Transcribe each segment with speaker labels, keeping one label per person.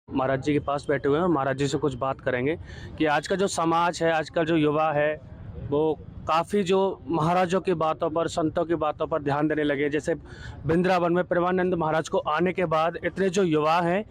Speaker 1: महाराज जी के पास बैठे हुए हैं और महाराज जी से कुछ बात करेंगे कि आज का जो समाज है, आज का जो युवा है, वो काफ़ी जो महाराजों की बातों पर, संतों की बातों पर ध्यान देने लगे। जैसे वृंदावन में प्रेमानंद महाराज को आने के बाद इतने जो युवा हैं,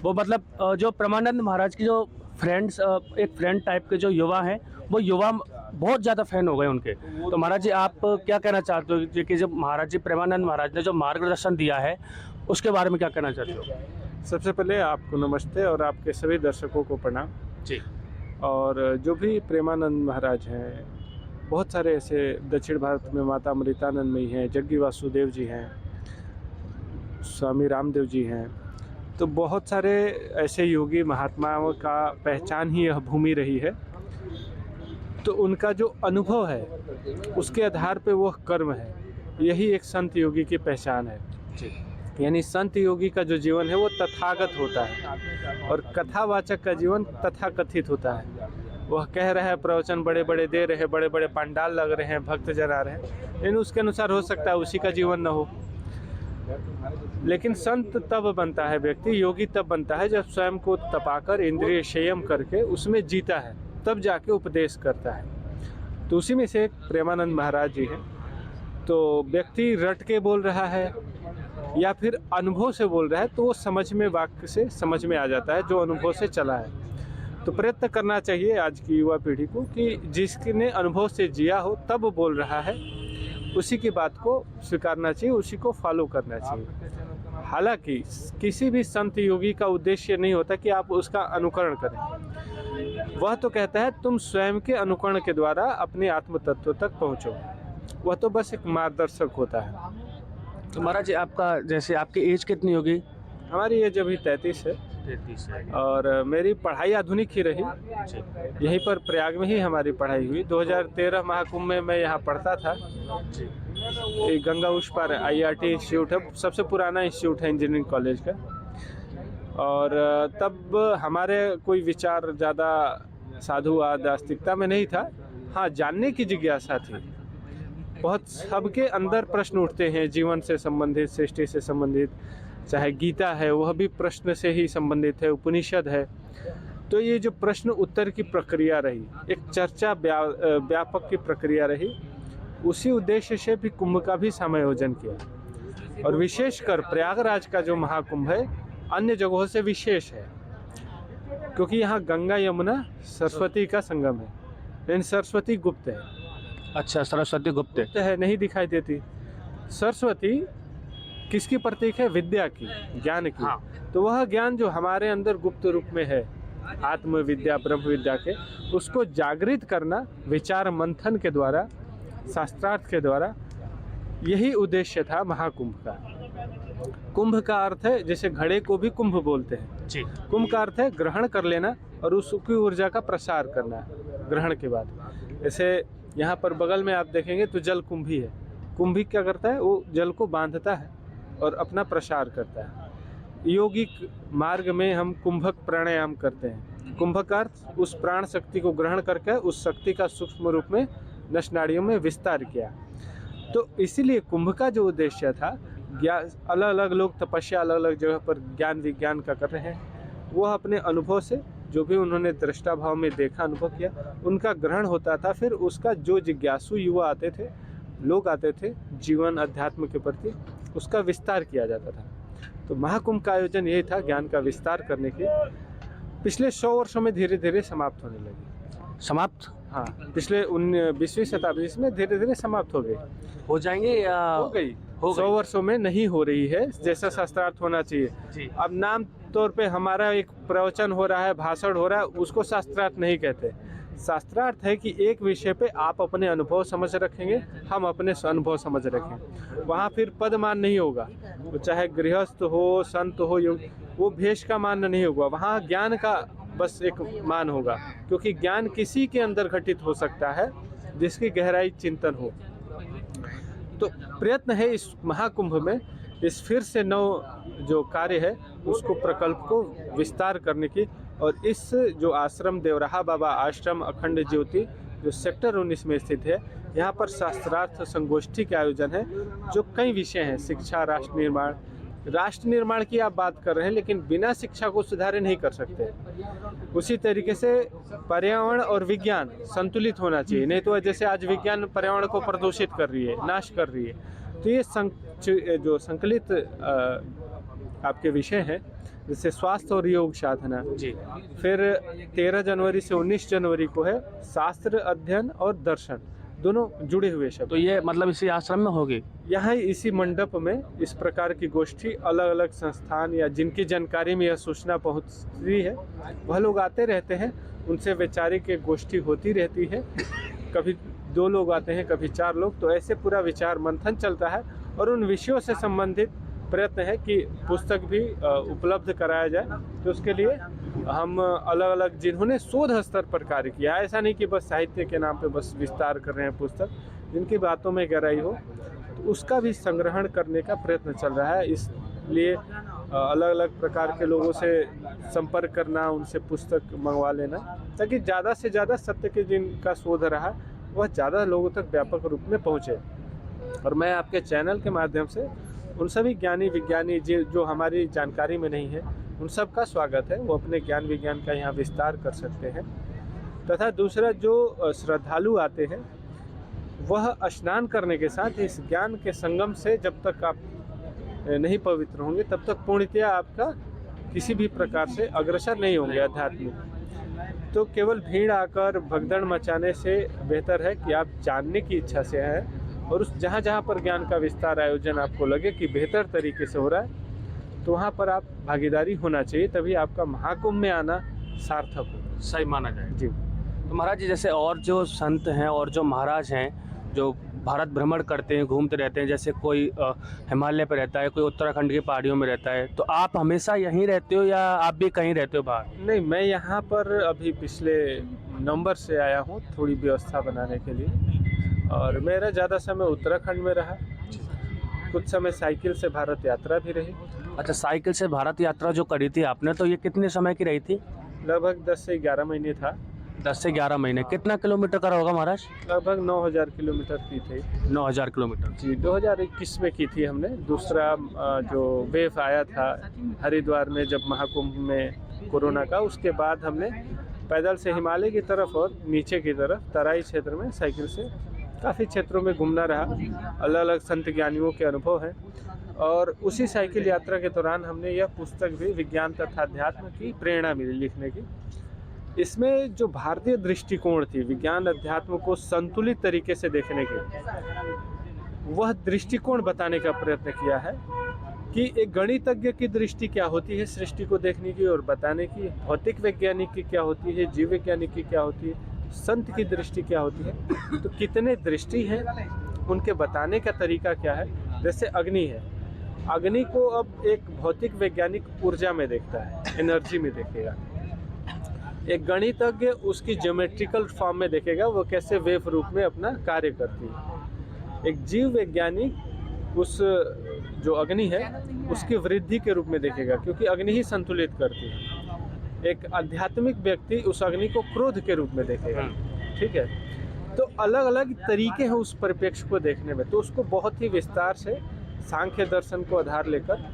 Speaker 1: वो मतलब जो प्रेमानंद महाराज की जो फ्रेंड्स, एक फ्रेंड टाइप के जो युवा हैं, वो युवा बहुत ज़्यादा फैन हो गए उनके। तो महाराज जी, आप क्या कहना चाहते हो कि जब महाराज जी, प्रेमानंद महाराज ने जो मार्गदर्शन दिया है, उसके बारे में क्या कहना चाहते हो?
Speaker 2: सबसे पहले आपको नमस्ते और आपके सभी दर्शकों को प्रणाम
Speaker 1: जी।
Speaker 2: और जो भी प्रेमानंद महाराज हैं, बहुत सारे ऐसे दक्षिण भारत में माता अमृतानंदमयी हैं, जग्गी वासुदेव जी हैं, स्वामी रामदेव जी हैं, तो बहुत सारे ऐसे योगी महात्माओं का पहचान ही यह भूमि रही है। तो उनका जो अनुभव है उसके आधार पे वह कर्म है, यही एक संत योगी की पहचान है।
Speaker 1: जी।
Speaker 2: यानी संत योगी का जो जीवन है वो तथागत होता है और कथावाचक का जीवन तथाकथित होता है। वह कह रहा है, प्रवचन बड़े बड़े दे रहे हैं, बड़े बड़े पंडाल लग रहे हैं, भक्त जन आ रहे हैं, लेकिन उसके अनुसार हो सकता है उसी का जीवन न हो। लेकिन संत तब बनता है व्यक्ति, योगी तब बनता है जब स्वयं को तपाकर, इंद्रिय संयम करके उसमें जीता है, तब जाके उपदेश करता है। तो उसी में से एक प्रेमानंद महाराज जी हैं। तो व्यक्ति रट के बोल रहा है या फिर अनुभव से बोल रहा है, तो वो समझ में, वाक्य से समझ में आ जाता है जो अनुभव से चला है। तो प्रयत्न करना चाहिए आज की युवा पीढ़ी को कि जिसने अनुभव से जिया हो तब बोल रहा है, उसी की बात को स्वीकारना चाहिए, उसी को फॉलो करना चाहिए। हालांकि किसी भी संत योगी का उद्देश्य नहीं होता कि आप उसका अनुकरण करें। वह तो कहता है तुम स्वयं के अनुकरण के द्वारा अपने आत्म तत्व तक पहुँचो। वह तो बस एक मार्गदर्शक होता है।
Speaker 1: तो महाराज जी, आपका जैसे आपकी एज कितनी होगी?
Speaker 2: हमारी एज अभी 33 है।
Speaker 1: 33 है।
Speaker 2: और मेरी पढ़ाई आधुनिक ही रही।
Speaker 1: जी।
Speaker 2: यहीं पर प्रयाग में ही हमारी पढ़ाई हुई। 2013 महाकुंभ में मैं यहाँ पढ़ता था।
Speaker 1: जी।
Speaker 2: ये गंगा उस पर IRT इंस्टीट्यूट है, सबसे पुराना इंस्टीट्यूट है इंजीनियरिंग कॉलेज का। और तब हमारे कोई विचार ज़्यादा साधुवाद आस्तिकता में नहीं था। हाँ, जानने की जिज्ञासा थी। बहुत सबके अंदर प्रश्न उठते हैं, जीवन से संबंधित, सृष्टि से संबंधित, चाहे गीता है वह भी प्रश्न से ही संबंधित है, उपनिषद है। तो ये जो प्रश्न उत्तर की प्रक्रिया रही, एक चर्चा व्यापक की प्रक्रिया रही, उसी उद्देश्य से भी कुंभ का भी समायोजन किया। और विशेषकर प्रयागराज का जो महाकुंभ है अन्य जगहों से विशेष है, क्योंकि यहाँ गंगा यमुना सरस्वती का संगम है। लेकिन सरस्वती गुप्त है।
Speaker 1: अच्छा, सरस्वती गुप्त
Speaker 2: है, नहीं दिखाई देती। सरस्वती किसकी प्रतीक है? विद्या की, ज्ञान की।
Speaker 1: हाँ।
Speaker 2: तो वह ज्ञान जो हमारे अंदर गुप्त रूप में है, आत्म विद्या, ब्रह्म विद्या के, उसको जागृत करना विचार मंथन के द्वारा, शास्त्रार्थ के द्वारा, यही उद्देश्य था महाकुंभ का। कुंभ का अर्थ है, जैसे घड़े को भी कुंभ बोलते हैं।
Speaker 1: जी।
Speaker 2: कुंभ का अर्थ है ग्रहण कर लेना और उसकी ऊर्जा का प्रसार करना ग्रहण के बाद। जैसे यहाँ पर बगल में आप देखेंगे तो जल कुंभी है। कुंभी क्या करता है? वो जल को बांधता है और अपना प्रसार करता है। योगिक मार्ग में हम कुंभक प्राणायाम करते हैं। कुंभक अर्थ उस प्राण शक्ति को ग्रहण करके उस शक्ति का सूक्ष्म रूप में नस नाड़ियों में विस्तार किया। तो इसीलिए कुंभ का जो उद्देश्य था, ज्ञान, अलग अलग लोग तपस्या अलग अलग जगह पर ज्ञान विज्ञान का कर रहे हैं, वह अपने अनुभव से जो भी उन्होंने दृष्टा भाव में देखा, अनुभव किया, उनका ग्रहण होता था। फिर उसका जो जिज्ञासु युवा आते थे, लोग आते थे, जीवन अध्यात्म के प्रति उसका विस्तार किया जाता था। तो महाकुंभ का आयोजन यही था, ज्ञान का विस्तार करने के। पिछले 100 वर्षों में धीरे धीरे समाप्त होने लगी।
Speaker 1: समाप्त?
Speaker 2: हाँ, पिछले 20वीं शताब्दी में धीरे धीरे समाप्त हो गई।
Speaker 1: हो जाएंगे या
Speaker 2: हो गई? 100 वर्षों में नहीं हो रही है जैसा शास्त्रार्थ होना चाहिए।
Speaker 1: जी।
Speaker 2: अब नाम तौर पे हमारा एक प्रवचन हो रहा है, भाषण हो रहा है, उसको शास्त्रार्थ नहीं कहते। शास्त्रार्थ है कि एक विषय पे आप अपने अनुभव समझ रखेंगे, हम अपने अनुभव समझ रखें। वहाँ फिर पद मान नहीं होगा, वो चाहे गृहस्थ हो, संत हो, वो भेष का मान नहीं होगा। वहाँ ज्ञान का बस एक मान होगा, क्योंकि ज्ञान किसी के अंदर घटित हो सकता है जिसकी गहराई चिंतन हो। तो प्रयत्न है इस महाकुंभ में इस फिर से नव जो कार्य है उसको, प्रकल्प को विस्तार करने की। और इस जो आश्रम देवराहा बाबा आश्रम अखंड ज्योति जो सेक्टर 19 में स्थित है, यहाँ पर शास्त्रार्थ संगोष्ठी के आयोजन है, जो कई विषय हैं, शिक्षा, राष्ट्र निर्माण, राष्ट्र निर्माण की आप बात कर रहे हैं, लेकिन बिना शिक्षा को सुधारे नहीं कर सकते। उसी तरीके से पर्यावरण और विज्ञान संतुलित होना चाहिए, नहीं तो जैसे आज विज्ञान पर्यावरण को प्रदूषित कर रही है, नाश कर रही है। तो ये जो संकलित आपके विषय हैं, जैसे स्वास्थ्य और योग साधना
Speaker 1: जी।
Speaker 2: फिर 13 जनवरी से 19 जनवरी को है शास्त्र अध्ययन और दर्शन, दोनों जुड़े हुए शब्द।
Speaker 1: तो ये मतलब इसी आश्रम में होगी?
Speaker 2: यहाँ इसी मंडप में इस प्रकार की गोष्ठी अलग अलग संस्थान या जिनकी जानकारी में यह सूचना पहुँचती है वह लोग आते रहते हैं, उनसे वैचारिक एक गोष्ठी होती रहती है। कभी 2 लोग आते हैं, कभी 4 लोग, तो ऐसे पूरा विचार मंथन चलता है और उन विषयों से संबंधित प्रयत्न है कि पुस्तक भी उपलब्ध कराया जाए। तो उसके लिए हम अलग अलग जिन्होंने शोध स्तर पर कार्य किया, ऐसा नहीं कि बस साहित्य के नाम पे बस विस्तार कर रहे हैं पुस्तक, जिनकी बातों में गहराई हो, तो उसका भी संग्रहण करने का प्रयत्न चल रहा है। इसलिए अलग अलग प्रकार के लोगों से संपर्क करना, उनसे पुस्तक मंगवा लेना, ताकि ज़्यादा से ज़्यादा सत्य के जिनका शोध रहा वह ज़्यादा लोगों तक व्यापक रूप में पहुँचे। और मैं आपके चैनल के माध्यम से उन सभी ज्ञानी विज्ञानी जो हमारी जानकारी में नहीं है, उन सब का स्वागत है। वो अपने ज्ञान विज्ञान का यहाँ विस्तार कर सकते हैं। तथा दूसरा, जो श्रद्धालु आते हैं वह स्नान करने के साथ इस ज्ञान के संगम से जब तक आप नहीं पवित्र होंगे तब तक पूर्णतया आपका किसी भी प्रकार से अग्रसर नहीं होंगे आध्यात्मिक। तो केवल भीड़ आकर भगदड़ मचाने से बेहतर है कि आप जानने की इच्छा से आए और उस जहाँ जहाँ पर ज्ञान का विस्तार आयोजन आपको लगे कि बेहतर तरीके से हो रहा है, तो वहाँ पर आप भागीदारी होना चाहिए, तभी आपका महाकुंभ में आना सार्थक हो।
Speaker 1: सही माना जाए
Speaker 2: जी।
Speaker 1: तो महाराज जी, जैसे और जो संत हैं और जो महाराज हैं जो भारत भ्रमण करते हैं, घूमते रहते हैं, जैसे कोई हिमालय पे रहता है, कोई उत्तराखंड की पहाड़ियों में रहता है, तो आप हमेशा यहीं रहते हो या आप भी कहीं रहते हो बाहर?
Speaker 2: नहीं, मैं यहाँ पर अभी पिछले नवंबर से आया हूँ थोड़ी व्यवस्था बनाने के लिए, और मेरा ज़्यादा समय उत्तराखंड में रहा, कुछ समय साइकिल से भारत यात्रा भी रही।
Speaker 1: अच्छा, साइकिल से भारत यात्रा जो करी थी आपने, तो ये कितने समय की रही थी?
Speaker 2: लगभग 10 से 11 महीने था।
Speaker 1: 10 से 11 महीने। कितना किलोमीटर का होगा महाराज?
Speaker 2: लगभग 9000 किलोमीटर की थी।
Speaker 1: 9000 किलोमीटर
Speaker 2: जी, 2021 में की थी हमने। दूसरा जो वेव आया था हरिद्वार में जब महाकुंभ में कोरोना का, उसके बाद हमने पैदल से हिमालय की तरफ और नीचे की तरफ तराई क्षेत्र में साइकिल से काफ़ी क्षेत्रों में घूमना रहा। अलग अलग संत ज्ञानियों के अनुभव हैं, और उसी साइकिल यात्रा के दौरान हमने यह पुस्तक भी विज्ञान तथा अध्यात्म की प्रेरणा मिली लिखने की। इसमें जो भारतीय दृष्टिकोण थी विज्ञान अध्यात्म को संतुलित तरीके से देखने की, वह दृष्टिकोण बताने का प्रयत्न किया है कि एक गणितज्ञ की दृष्टि क्या होती है सृष्टि को देखने की और बताने की, भौतिक वैज्ञानिक की क्या होती है, जीव वैज्ञानिक की क्या होती है, संत की दृष्टि क्या होती है। तो कितने दृष्टि हैं, उनके बताने का तरीका क्या है। जैसे अग्नि है, अग्नि को अब एक भौतिक वैज्ञानिक ऊर्जा में देखता है, एनर्जी में देखेगा। एक गणितज्ञ उसकी ज्योमेट्रिकल फॉर्म में देखेगा, वो कैसे वेव रूप में अपना कार्य करती है। एक जीव वैज्ञानिक उस जो अग्नि है उसकी वृद्धि के रूप में देखेगा, क्योंकि अग्नि ही संतुलित करती है। एक आध्यात्मिक व्यक्ति उस अग्नि को क्रोध के रूप में देखेगा। ठीक है, तो अलग अलग तरीके हैं उस परिप्रेक्ष्य को देखने में। तो उसको बहुत ही विस्तार से सांख्य दर्शन को आधार लेकर,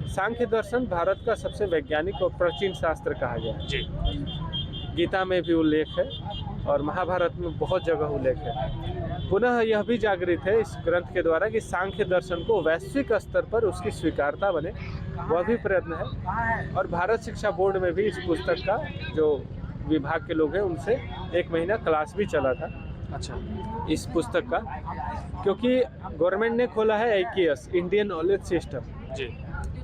Speaker 2: सांख्य दर्शन भारत का सबसे वैज्ञानिक और प्राचीन शास्त्र कहा गया है।
Speaker 1: जी।
Speaker 2: गीता में भी उल्लेख है और महाभारत में बहुत जगह उल्लेख है। पुनः यह भी जागृत है इस ग्रंथ के द्वारा कि सांख्य दर्शन को वैश्विक स्तर पर उसकी स्वीकारता बने, वह भी प्रयत्न है। और भारत शिक्षा बोर्ड में भी इस पुस्तक का जो विभाग के लोग हैं उनसे 1 महीना क्लास भी चला था।
Speaker 1: अच्छा,
Speaker 2: इस पुस्तक का, क्योंकि गवर्नमेंट ने खोला है IKS, इंडियन नॉलेज सिस्टम
Speaker 1: जी,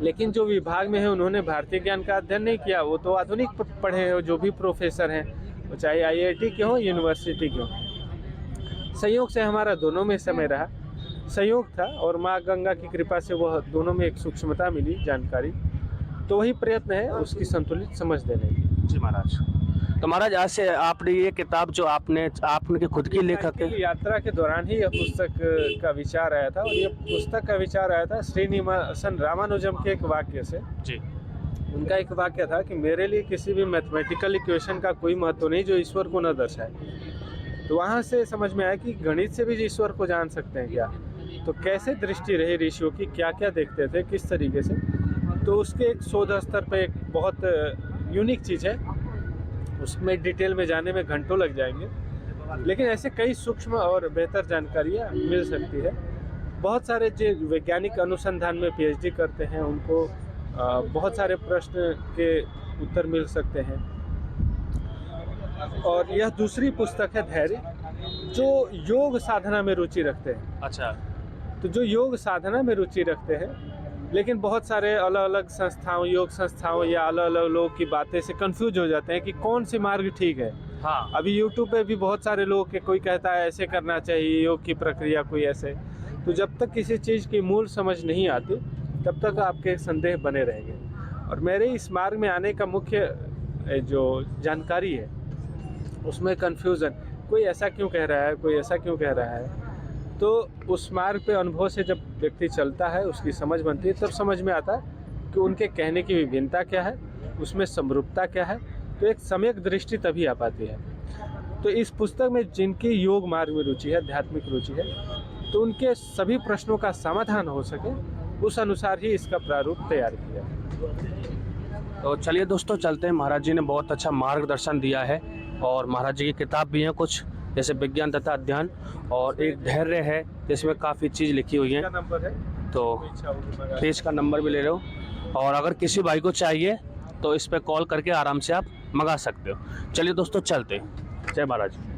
Speaker 2: लेकिन जो विभाग में है उन्होंने भारतीय ज्ञान का अध्ययन नहीं किया। वो तो आधुनिक पढ़े हैं, जो भी प्रोफेसर हैं, वो चाहे IIT के हों, यूनिवर्सिटी के हों। संयोग से हमारा दोनों में समय रहा, संयोग था, और माँ गंगा की कृपा से वह दोनों में एक सूक्ष्मता मिली जानकारी। तो वही प्रयत्न है उसकी संतुलित समझ देने की।
Speaker 1: जी महाराज। तो महाराज, आज से आपने ये किताब जो आपने खुद की लेखक है?
Speaker 2: यात्रा के दौरान ही यह पुस्तक का विचार आया था, और यह पुस्तक का विचार आया था श्रीनिवासन रामानुजम के एक वाक्य से।
Speaker 1: जी।
Speaker 2: उनका एक वाक्य था कि मेरे लिए किसी भी मैथमेटिकल इक्वेशन का कोई महत्व नहीं जो ईश्वर को न दर्शाए। तो वहाँ से समझ में आया कि गणित से भी ईश्वर को जान सकते हैं क्या। तो कैसे दृष्टि रही ऋषियों की, क्या क्या देखते थे, किस तरीके से, तो उसके एक शोध स्तर पे एक बहुत यूनिक चीज़ है, उसमें डिटेल में जाने में घंटों लग जाएंगे, लेकिन ऐसे कई सूक्ष्म और बेहतर जानकारियाँ मिल सकती है। बहुत सारे जो वैज्ञानिक अनुसंधान में पीएचडी करते हैं उनको बहुत सारे प्रश्न के उत्तर मिल सकते हैं। और यह दूसरी पुस्तक है धैर्य, जो योग साधना में रुचि रखते हैं।
Speaker 1: अच्छा।
Speaker 2: तो जो योग साधना में रुचि रखते हैं, लेकिन बहुत सारे अलग अलग संस्थाओं, योग संस्थाओं या अलग अलग लोगों की बातें से कंफ्यूज हो जाते हैं कि कौन सी मार्ग ठीक है।
Speaker 1: हाँ।
Speaker 2: अभी यूट्यूब पे भी बहुत सारे लोग के कोई कहता है ऐसे करना चाहिए योग की प्रक्रिया, कोई ऐसे। तो जब तक किसी चीज़ की मूल समझ नहीं आती तब तक आपके संदेह बने रहेंगे। और मेरे इस मार्ग में आने का मुख्य जो जानकारी है उसमें कन्फ्यूज़न, कोई ऐसा क्यों कह रहा है, कोई ऐसा क्यों कह रहा है। तो उस मार्ग पे अनुभव से जब व्यक्ति चलता है, उसकी समझ बनती है, तब समझ में आता है कि उनके कहने की विभिन्नता क्या है, उसमें समरूपता क्या है। तो एक सम्यक दृष्टि तभी आ पाती है। तो इस पुस्तक में जिनकी योग मार्ग में रुचि है, आध्यात्मिक रुचि है, तो उनके सभी प्रश्नों का समाधान हो सके, उस अनुसार ही इसका प्रारूप तैयार किया।
Speaker 1: तो चलिए दोस्तों, चलते हैं। महाराज जी ने बहुत अच्छा मार्गदर्शन दिया है और महाराज जी की किताब भी है कुछ, जैसे विज्ञान तथा अध्ययन, और एक धैर्य है जिसमें काफ़ी चीज़ लिखी हुई है।
Speaker 2: नंबर है
Speaker 1: तो पेज का नंबर भी ले लो, और अगर किसी भाई को चाहिए तो इस पर कॉल करके आराम से आप मंगा सकते हो। चलिए दोस्तों, चलते हैं। जय महाराज।